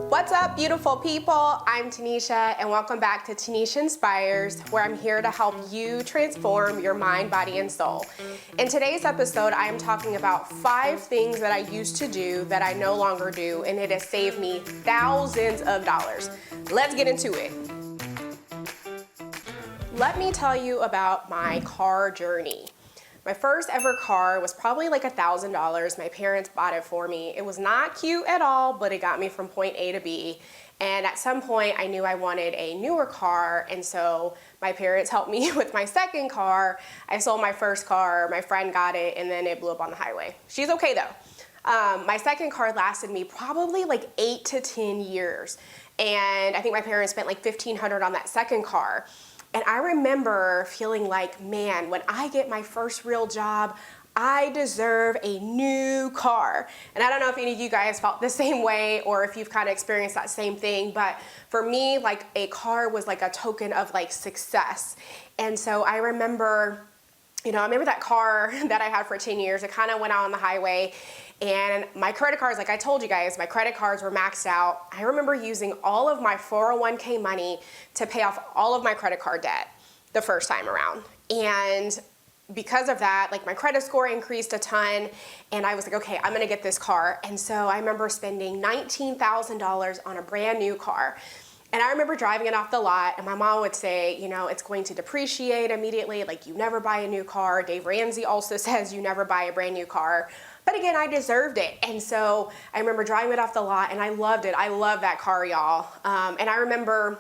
What's up, beautiful people? I'm Tanisha, and welcome back to Tanisha Inspires, where I'm here to help you transform your mind, body, and soul. In today's episode, I am talking about 5 things that I used to do that I no longer do, and it has saved me thousands of dollars. Let's get into it. Let me tell you about my car journey. My first ever car was probably like $1,000. My parents bought it for me. It was not cute at all, but it got me from point A to B. And at some point I knew I wanted a newer car, and so my parents helped me with my second car. I sold my first car, my friend got it, and then it blew up on the highway. She's okay though. My second car lasted me probably like 8 to 10 years. And I think my parents spent like $1,500 on that second car. And I remember feeling like, man, when I get my first real job, I deserve a new car. And I don't know if any of you guys felt the same way or if you've kind of experienced that same thing, but for me, like a car was like a token of like success. And so I remember, that car that I had for 10 years, it kind of went out on the highway. And my credit cards, like I told you guys, my credit cards were maxed out. I remember using all of my 401k money to pay off all of my credit card debt the first time around. And because of that, like my credit score increased a ton, and I was like, okay, I'm gonna get this car. And so I remember spending $19,000 on a brand new car. And I remember driving it off the lot, and my mom would say, it's going to depreciate immediately, like you never buy a new car. Dave Ramsey also says you never buy a brand new car. But again, I deserved it. And so I remember driving it off the lot, and I loved it. I love that car, y'all. And I remember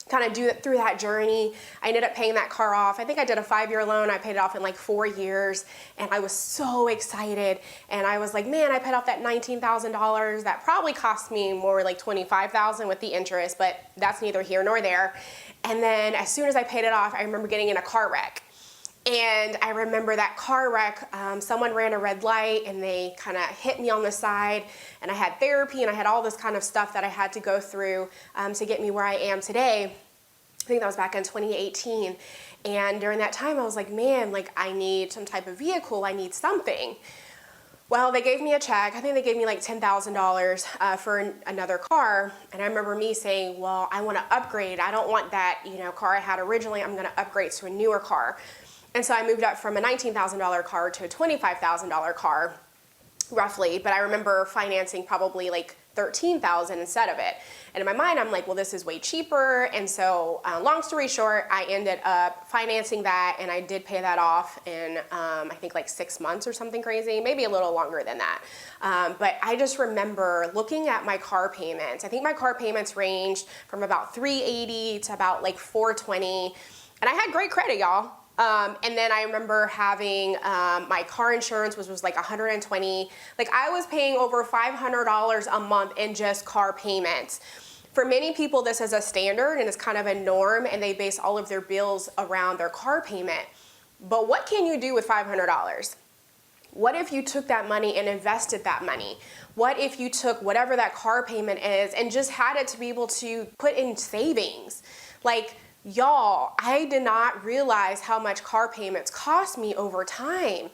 kind of through that journey, I ended up paying that car off. I think I did a 5-year loan. I paid it off in like 4 years, and I was so excited. And I was like, man, I paid off that $19,000. That probably cost me more like $25,000 with the interest, but that's neither here nor there. And then as soon as I paid it off, I remember getting in a car wreck. And I remember that car wreck, someone ran a red light and they kind of hit me on the side, and I had therapy and I had all this kind of stuff that I had to go through to get me where I am today. I think that was back in 2018. And during that time I was like, man, like I need some type of vehicle, I need something. Well, they gave me a check. I think they gave me like $10,000 for another car. And I remember me saying, well, I want to upgrade. I don't want that car I had originally. I'm going to upgrade to a newer car. And so I moved up from a $19,000 car to a $25,000 car, roughly. But I remember financing probably like $13,000 instead of it. And in my mind, I'm like, well, this is way cheaper. And so long story short, I ended up financing that, and I did pay that off in, I think like 6 months or something crazy, maybe a little longer than that. But I just remember looking at my car payments. I think my car payments ranged from about $380 to about like $420. And I had great credit, y'all. And then I remember having my car insurance, which was like $120. Like I was paying over $500 a month in just car payments. For many people, this is a standard and it's kind of a norm, and they base all of their bills around their car payment. But what can you do with $500? What if you took that money and invested that money? What if you took whatever that car payment is and just had it to be able to put in savings? Like, y'all, I did not realize how much car payments cost me over time.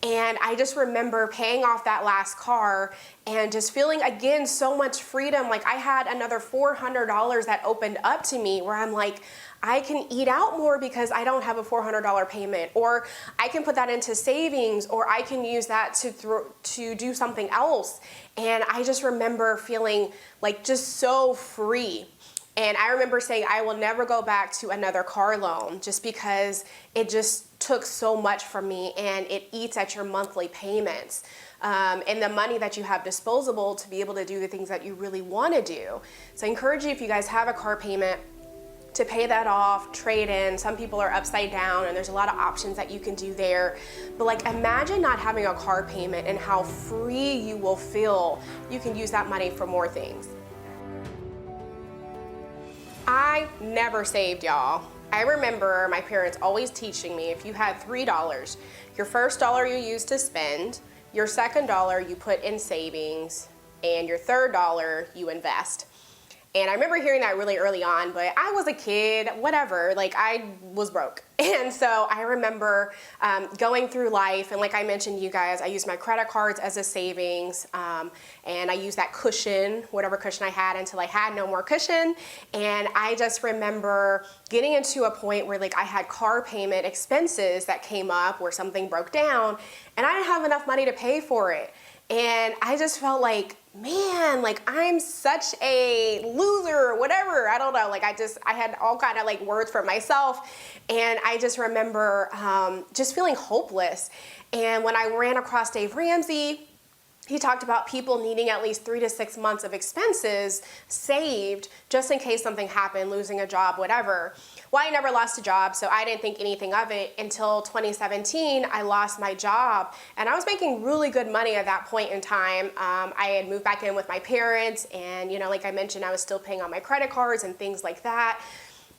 And I just remember paying off that last car and just feeling, again, so much freedom. Like I had another $400 that opened up to me where I'm like, I can eat out more because I don't have a $400 payment, or I can put that into savings, or I can use that to do something else. And I just remember feeling like just so free. And I remember saying, I will never go back to another car loan just because it just took so much from me, and it eats at your monthly payments and the money that you have disposable to be able to do the things that you really want to do. So I encourage you, if you guys have a car payment, to pay that off, trade in. Some people are upside down, and there's a lot of options that you can do there. But like, imagine not having a car payment and how free you will feel. You can use that money for more things. I never saved, y'all. I remember my parents always teaching me, if you had $3, your first dollar you used to spend, your second dollar you put in savings, and your third dollar you invest. And I remember hearing that really early on, but I was a kid, whatever, like I was broke. And so I remember going through life, and like I mentioned, you guys, I used my credit cards as a savings, and I used that cushion, whatever cushion I had, until I had no more cushion. And I just remember getting into a point where like I had car payment expenses that came up where something broke down, and I didn't have enough money to pay for it. And I just felt like, man, like I'm such a loser or whatever. I don't know. Like I had all kind of like words for myself. And I just remember just feeling hopeless. And when I ran across Dave Ramsey, he talked about people needing at least 3 to 6 months of expenses saved just in case something happened, losing a job, whatever. Well, I never lost a job, so I didn't think anything of it until 2017. I lost my job, and I was making really good money at that point in time. I had moved back in with my parents, and like I mentioned, I was still paying on my credit cards and things like that.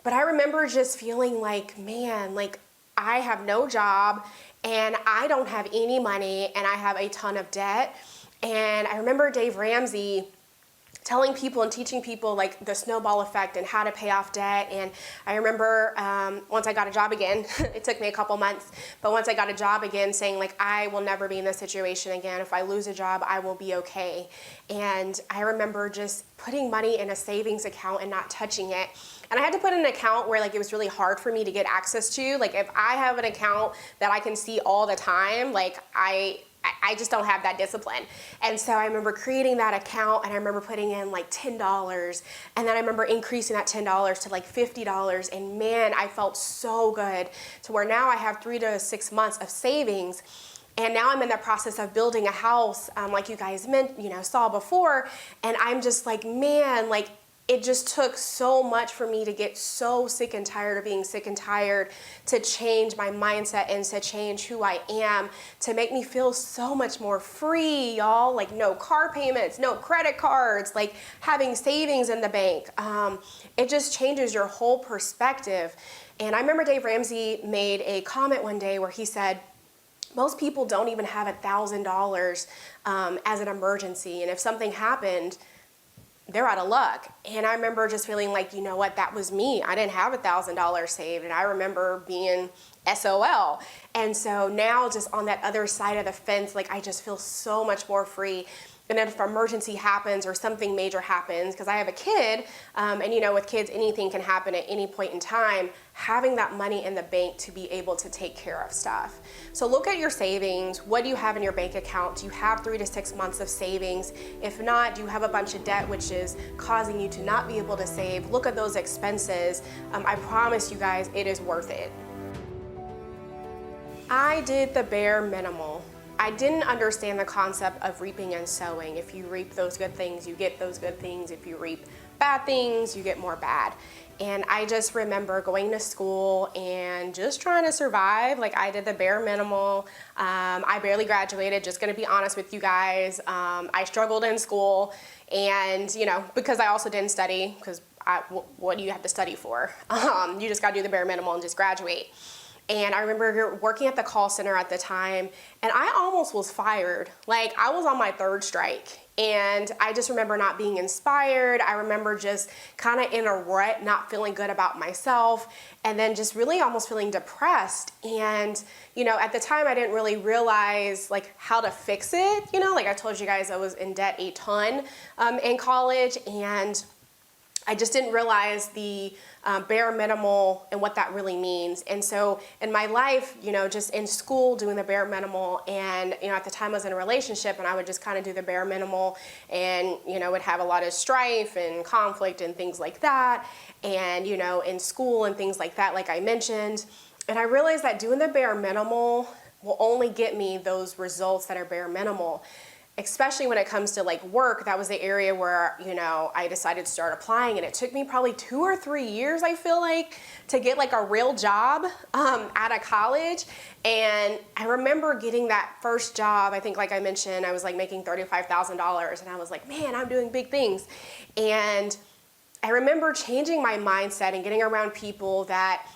But I remember just feeling like, man, like I have no job, and I don't have any money, and I have a ton of debt. And I remember Dave Ramsey telling people and teaching people like the snowball effect and how to pay off debt. And I remember once I got a job again, it took me a couple months, but once I got a job again, saying like, I will never be in this situation again. If I lose a job, I will be okay. And I remember just putting money in a savings account and not touching it. And I had to put in an account where like it was really hard for me to get access to. Like if I have an account that I can see all the time, like I just don't have that discipline. And so I remember creating that account, and I remember putting in like $10, and then I remember increasing that $10 to like $50, and man, I felt so good to where now I have 3 to 6 months of savings. And now I'm in the process of building a house, like you guys saw before, and I'm just like, man, like it just took so much for me to get so sick and tired of being sick and tired, to change my mindset and to change who I am, to make me feel so much more free, y'all. Like no car payments, no credit cards, like having savings in the bank. It just changes your whole perspective. And I remember Dave Ramsey made a comment one day where he said, most people don't even have $1,000 as an emergency. And if something happened, they're out of luck. And I remember just feeling like, you know what, that was me. I didn't have $1,000 saved, and I remember being SOL. And so now just on that other side of the fence, like I just feel so much more free. And then if an emergency happens or something major happens, because I have a kid, and with kids, anything can happen at any point in time, having that money in the bank to be able to take care of stuff. So look at your savings. What do you have in your bank account? Do you have 3 to 6 months of savings? If not, do you have a bunch of debt which is causing you to not be able to save? Look at those expenses. I promise you guys, it is worth it. I did the bare minimal. I didn't understand the concept of reaping and sowing. If you reap those good things, you get those good things. If you reap bad things, you get more bad. And I just remember going to school and just trying to survive. Like I did the bare minimal. I barely graduated, just gonna be honest with you guys. I struggled in school, and because I also didn't study, because what do you have to study for? You just gotta do the bare minimal and just graduate. And I remember working at the call center at the time, and I almost was fired. Like I was on my 3rd strike, and I just remember not being inspired. I remember just kind of in a rut, not feeling good about myself, and then just really almost feeling depressed. And at the time I didn't really realize like how to fix it. Like I told you guys, I was in debt a ton in college, and I just didn't realize the bare minimal and what that really means. And so in my life, just in school doing the bare minimal, and at the time I was in a relationship, and I would just kind of do the bare minimal, and would have a lot of strife and conflict and things like that, and in school and things like that, like I mentioned. And I realized that doing the bare minimal will only get me those results that are bare minimal. Especially when it comes to like work. That was the area where, I decided to start applying, and it took me probably 2 or 3 years, I feel like, to get like a real job out of college. And I remember getting that first job. I think, like I mentioned, I was like making $35,000, and I was like, man, I'm doing big things. And I remember changing my mindset and getting around people that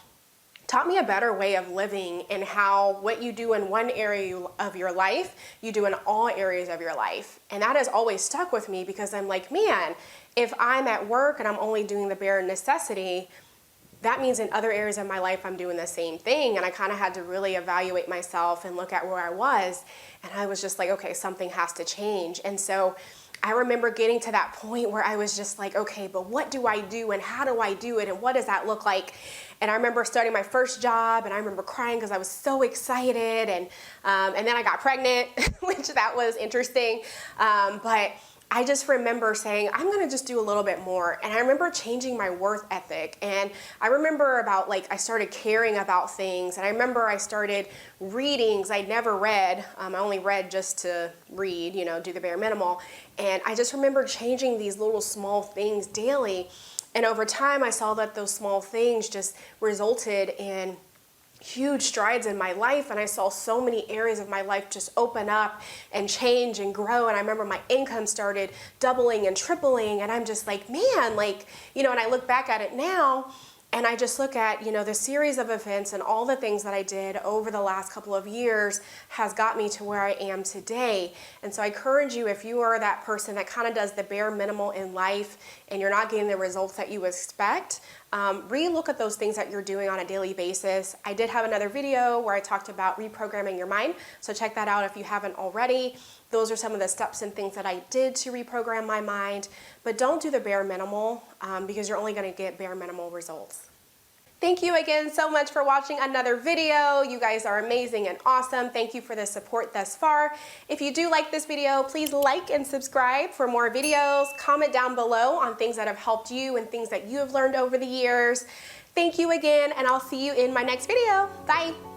taught me a better way of living, and how what you do in one area of your life, you do in all areas of your life. And that has always stuck with me, because I'm like, man, if I'm at work and I'm only doing the bare necessity, that means in other areas of my life I'm doing the same thing. And I kind of had to really evaluate myself and look at where I was. And I was just like, okay, something has to change. And so I remember getting to that point where I was just like, okay, but what do I do, and how do I do it, and what does that look like? And I remember starting my first job, and I remember crying because I was so excited, and then I got pregnant, which that was interesting. But I just remember saying, I'm gonna just do a little bit more. And I remember changing my work ethic. And I remember about, like, I started caring about things. And I remember I started reading, because I'd never read. I only read just to read, you know, do the bare minimal. And I just remember changing these little small things daily. And over time, I saw that those small things just resulted in huge strides in my life, and I saw so many areas of my life just open up and change and grow. And I remember my income started doubling and tripling, and I'm just like, man, like, you know, and I look back at it now, and I just look at, you know, the series of events and all the things that I did over the last couple of years has got me to where I am today. And so I encourage you, if you are that person that kind of does the bare minimal in life and you're not getting the results that you expect, re-look at those things that you're doing on a daily basis. I did have another video where I talked about reprogramming your mind, so check that out if you haven't already. Those are some of the steps and things that I did to reprogram my mind. But don't do the bare minimal, because you're only going to get bare minimal results. Thank you again so much for watching another video. You guys are amazing and awesome. Thank you for the support thus far. If you do like this video, please like and subscribe for more videos. Comment down below on things that have helped you and things that you have learned over the years. Thank you again, and I'll see you in my next video. Bye.